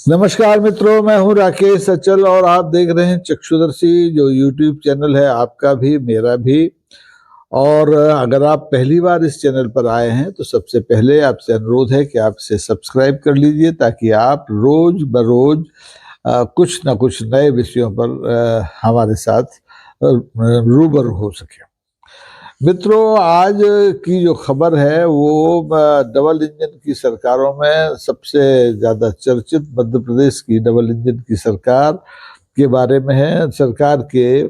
नमस्कार मित्रों, मैं हूं राकेश अचल और आप देख रहे हैं चक्षुदर्शी, जो यूट्यूब चैनल है आपका भी मेरा भी। और अगर आप पहली बार इस चैनल पर आए हैं तो सबसे पहले आपसे अनुरोध है कि आप इसे सब्सक्राइब कर लीजिए, ताकि आप रोज बरोज कुछ न कुछ नए विषयों पर हमारे साथ रूबरू हो सके। मित्रों, आज की जो खबर है वो डबल इंजन की सरकारों में सबसे ज्यादा चर्चित मध्य प्रदेश की डबल इंजन की सरकार के बारे में है। सरकार के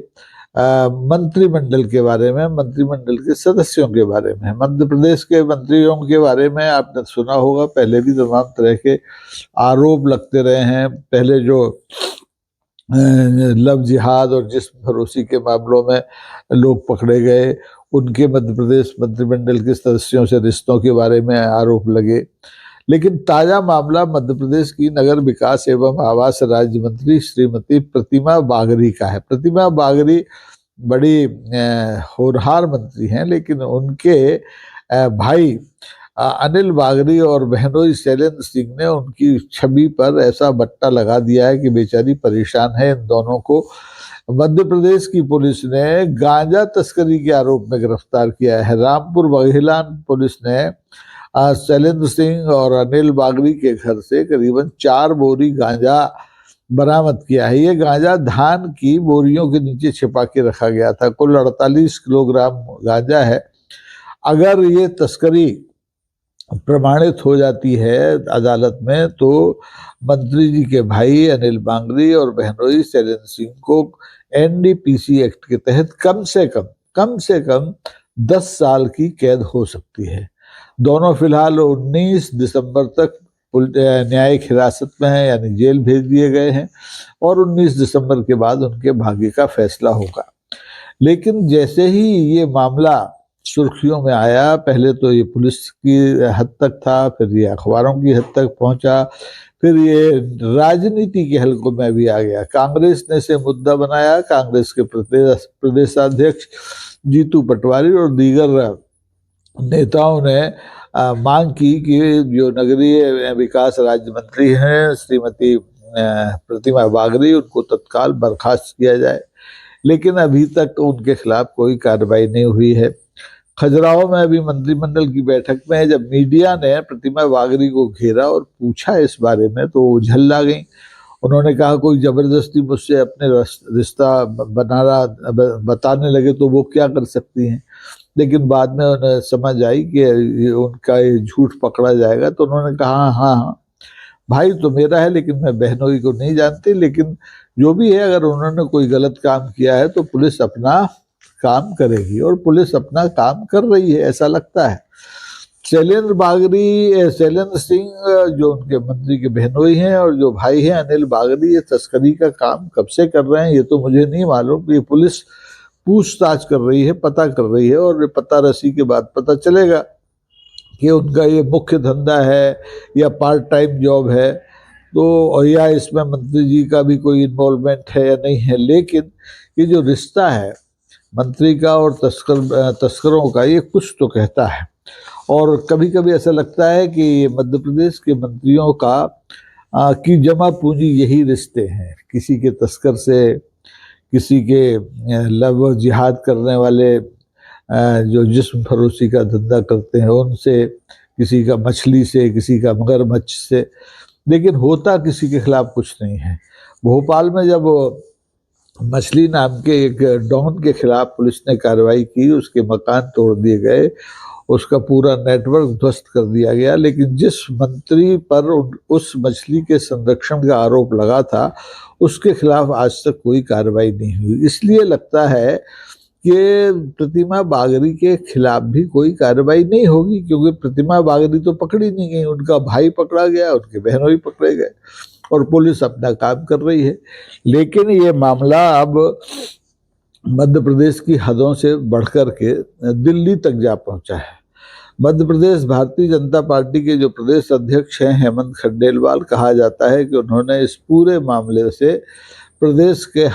मंत्रिमंडल के बारे में, मंत्रिमंडल के सदस्यों के बारे में। मध्य प्रदेश के मंत्रियों के बारे में आपने सुना होगा, पहले भी तमाम तरह के आरोप लगते रहे हैं। पहले जो लव जिहाद और जिस्म फरोशी के मामलों में लोग पकड़े गए, उनके मध्य प्रदेश मंत्रिमंडल के सदस्यों से रिश्तों के बारे में आरोप लगे। लेकिन ताजा मामला मध्य प्रदेश की नगर विकास एवं आवास राज्य मंत्री श्रीमती प्रतिमा बागरी का है। प्रतिमा बागरी बड़ी होनहार मंत्री हैं, लेकिन उनके भाई अनिल बागरी और बहनोई शैलेंद्र सिंह ने उनकी छवि पर ऐसा बट्टा लगा दिया है कि बेचारी परेशान है। इन दोनों को मध्य प्रदेश की पुलिस ने गांजा तस्करी के आरोप में गिरफ्तार किया है। रामपुर बघेलान पुलिस ने शैलेंद्र सिंह और अनिल बागरी के घर से करीबन 4 बोरी गांजा बरामद किया है। ये गांजा धान की बोरियों के नीचे छिपा के रखा गया था। कुल 48 किलोग्राम गांजा है। अगर ये तस्करी प्रमाणित हो जाती है अदालत में, तो मंत्री जी के भाई अनिल बागरी और बहनोई शैलेंद्र सिंह को एनडीपीसी एक्ट के तहत कम से कम 10 साल की कैद हो सकती है। दोनों फिलहाल 19 दिसंबर तक न्यायिक हिरासत में हैं, यानी जेल भेज दिए गए हैं, और 19 दिसंबर के बाद उनके भाग्य का फैसला होगा। लेकिन जैसे ही ये मामला सुर्खियों में आया, पहले तो ये पुलिस की हद तक था, फिर ये अखबारों की हद तक पहुंचा, फिर ये राजनीति के हलकों में भी आ गया। कांग्रेस ने इसे मुद्दा बनाया। कांग्रेस के प्रदेशाध्यक्ष जीतू पटवारी और दीगर नेताओं ने मांग की कि जो नगरीय विकास राज्य मंत्री हैं श्रीमती प्रतिमा बागरी, उनको तत्काल बर्खास्त किया जाए। लेकिन अभी तक उनके खिलाफ कोई कार्रवाई नहीं हुई है। खजुराहो में अभी मंत्रिमंडल की बैठक में जब मीडिया ने प्रतिमा बागरी को घेरा और पूछा इस बारे में, तो वो झल्ला गई। उन्होंने कहा कोई जबरदस्ती मुझसे अपने रिश्ता बताने लगे तो वो क्या कर सकती हैं। लेकिन बाद में उन्हें समझ आई कि उनका ये झूठ पकड़ा जाएगा, तो उन्होंने कहा हाँ, भाई तो मेरा है, लेकिन मैं बहनोई को नहीं जानती। लेकिन जो भी है, अगर उन्होंने कोई गलत काम किया है तो पुलिस अपना काम करेगी, और पुलिस अपना काम कर रही है, ऐसा लगता है। शैलेंद्र सिंह जो उनके मंत्री के बहनोई हैं, और जो भाई हैं अनिल बागरी, ये तस्करी का काम कब से कर रहे हैं ये तो मुझे नहीं मालूम। ये पुलिस पूछताछ कर रही है, पता कर रही है, और पता रसी के बाद पता चलेगा कि उनका ये मुख्य धंधा है या पार्ट टाइम जॉब है, तो या इसमें मंत्री जी का भी कोई इन्वॉल्वमेंट है या नहीं है। लेकिन ये जो रिश्ता है मंत्री का और तस्करों का, ये कुछ तो कहता है। और कभी कभी ऐसा लगता है कि मध्य प्रदेश के मंत्रियों की जमा पूंजी यही रिश्ते हैं। किसी के तस्कर से, किसी के लव जिहाद करने वाले जो जिस्म फरोशी का धंधा करते हैं उनसे, किसी का मछली से, किसी का मगरमच्छ से, लेकिन होता किसी के खिलाफ कुछ नहीं है। भोपाल में जब मछली नाम के एक डॉन के खिलाफ पुलिस ने कार्रवाई की, उसके मकान तोड़ दिए गए, उसका पूरा नेटवर्क ध्वस्त कर दिया गया, लेकिन जिस मंत्री पर उस मछली के संरक्षण का आरोप लगा था उसके खिलाफ आज तक कोई कार्रवाई नहीं हुई। इसलिए लगता है कि प्रतिमा बागरी के खिलाफ भी कोई कार्रवाई नहीं होगी, क्योंकि प्रतिमा बागरी तो पकड़ी नहीं गई, उनका भाई पकड़ा गया, उनके बहनोई पकड़े गए, और पुलिस अपना काम कर रही है। लेकिन ये मामला अब मध्य प्रदेश की हदों से बढ़कर के दिल्ली तक जा पहुंचा है। मध्य प्रदेश भारतीय जनता पार्टी के जो प्रदेश अध्यक्ष हैं हेमंत खंडेलवाल, कहा जाता है कि उन्होंने इस पूरे मामले से देश के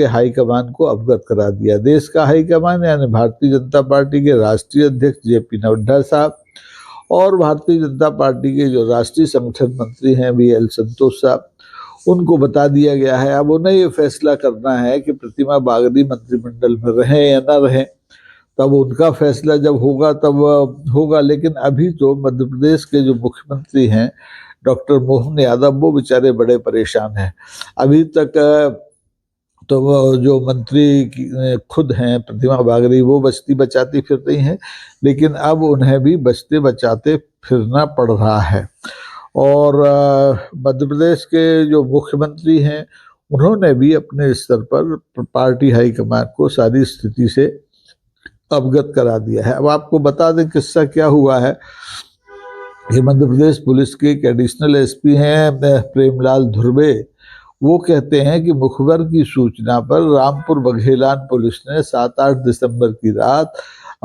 हाईकमान को अवगत करा दिया। देश का हाईकमान यानी भारतीय जनता पार्टी के राष्ट्रीय अध्यक्ष जेपी नड्डा साहब और भारतीय जनता पार्टी के जो राष्ट्रीय संगठन मंत्री हैं VL संतोष साहब, उनको बता दिया गया है। अब उन्हें ये फैसला करना है कि प्रतिमा बागरी मंत्रिमंडल में रहें या ना रहें, तब उनका फैसला जब होगा तब होगा। लेकिन अभी तो मध्य प्रदेश के जो मुख्यमंत्री हैं डॉक्टर मोहन यादव, वो बेचारे बड़े परेशान हैं। अभी तक तो वो जो मंत्री खुद हैं प्रतिमा बागरी, वो बचती बचाती फिर रही हैं, लेकिन अब उन्हें भी बचते बचाते फिरना पड़ रहा है। और मध्य प्रदेश के जो मुख्यमंत्री हैं, उन्होंने भी अपने स्तर पर पार्टी हाईकमान को सारी स्थिति से अवगत करा दिया है। अब आपको बता दें किस्सा क्या हुआ है। ये मध्य प्रदेश पुलिस के एक एडिशनल SP हैं प्रेमलाल धुर्वे, वो कहते हैं कि मुखबर की सूचना पर रामपुर बघेलान पुलिस ने 7-8 दिसंबर की रात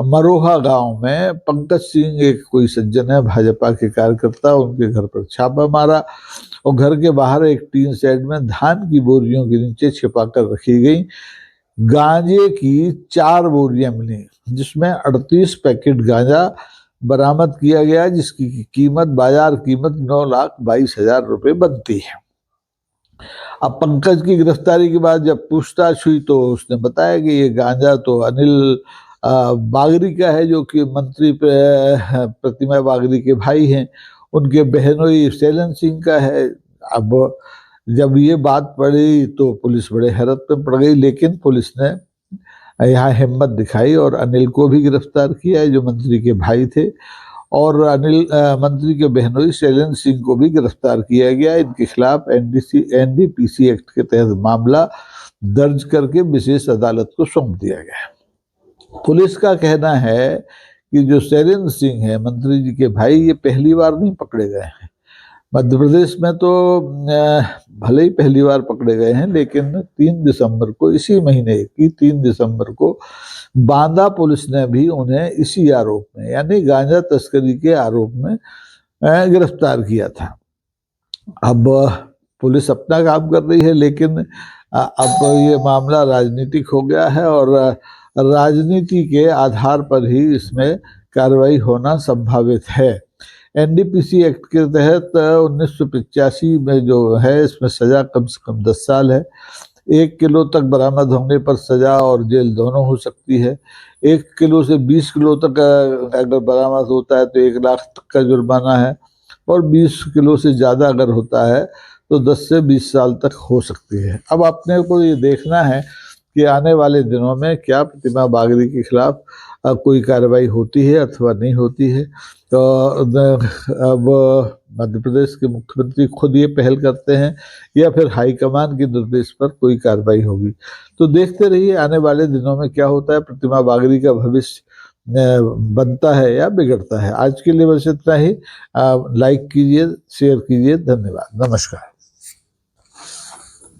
मरोहा गांव में पंकज सिंह, एक कोई सज्जन है भाजपा के कार्यकर्ता, उनके घर पर छापा मारा और घर के बाहर एक टीन शेड में धान की बोरियों के नीचे छिपाकर रखी गई गांजे की 4 बोरियां मिली, जिसमें 38 पैकेट गांजा बरामद किया गया, जिसकी कीमत बाजार कीमत 9,22,000 रुपये बनती है। अब पंकज की गिरफ्तारी के बाद जब पूछताछ हुई तो उसने बताया कि ये गांजा तो अनिल बागरी का है, जो कि मंत्री प्रतिमा बागरी के भाई हैं, उनके बहनोई शैलन सिंह का है। अब जब ये बात पड़ी तो पुलिस बड़े हैरत में पड़ गई, लेकिन पुलिस ने यहाँ हिम्मत दिखाई और अनिल को भी गिरफ्तार किया है, जो मंत्री के भाई थे, और अनिल मंत्री के बहनोई शैलेंद्र सिंह को भी गिरफ्तार किया गया। इनके खिलाफ NDPC एक्ट के तहत मामला दर्ज करके विशेष अदालत को सौंप दिया गया। पुलिस का कहना है कि जो शैलेंद्र सिंह है मंत्री जी के भाई, ये पहली बार नहीं पकड़े गए हैं। मध्य प्रदेश में तो भले ही पहली बार पकड़े गए हैं, लेकिन 3 दिसंबर को, इसी महीने की 3 दिसंबर को बांदा पुलिस ने भी उन्हें इसी आरोप में, यानी गांजा तस्करी के आरोप में गिरफ्तार किया था। अब पुलिस अपना काम कर रही है, लेकिन अब ये मामला राजनीतिक हो गया है और राजनीति के आधार पर ही इसमें कार्रवाई होना संभावित है। NDPC एक्ट के तहत 1985 में जो है, इसमें सजा कम से कम 10 साल है। 1 किलो तक बरामद होने पर सजा और जेल दोनों हो सकती है। 1 किलो से 20 किलो तक अगर बरामद होता है तो 1 लाख तक का जुर्माना है, और 20 किलो से ज़्यादा अगर होता है तो 10 से 20 साल तक हो सकती है। अब अपने को ये देखना है कि आने वाले दिनों में क्या प्रतिमा बागरी के खिलाफ कोई कार्रवाई होती है अथवा नहीं होती है। तो अब मध्य प्रदेश के मुख्यमंत्री खुद ये पहल करते हैं या फिर हाईकमान के निर्देश पर कोई कार्रवाई होगी। तो देखते रहिए आने वाले दिनों में क्या होता है, प्रतिमा बागरी का भविष्य बनता है या बिगड़ता है। आज के लिए बस इतना ही। लाइक कीजिए, शेयर कीजिए। धन्यवाद, नमस्कार।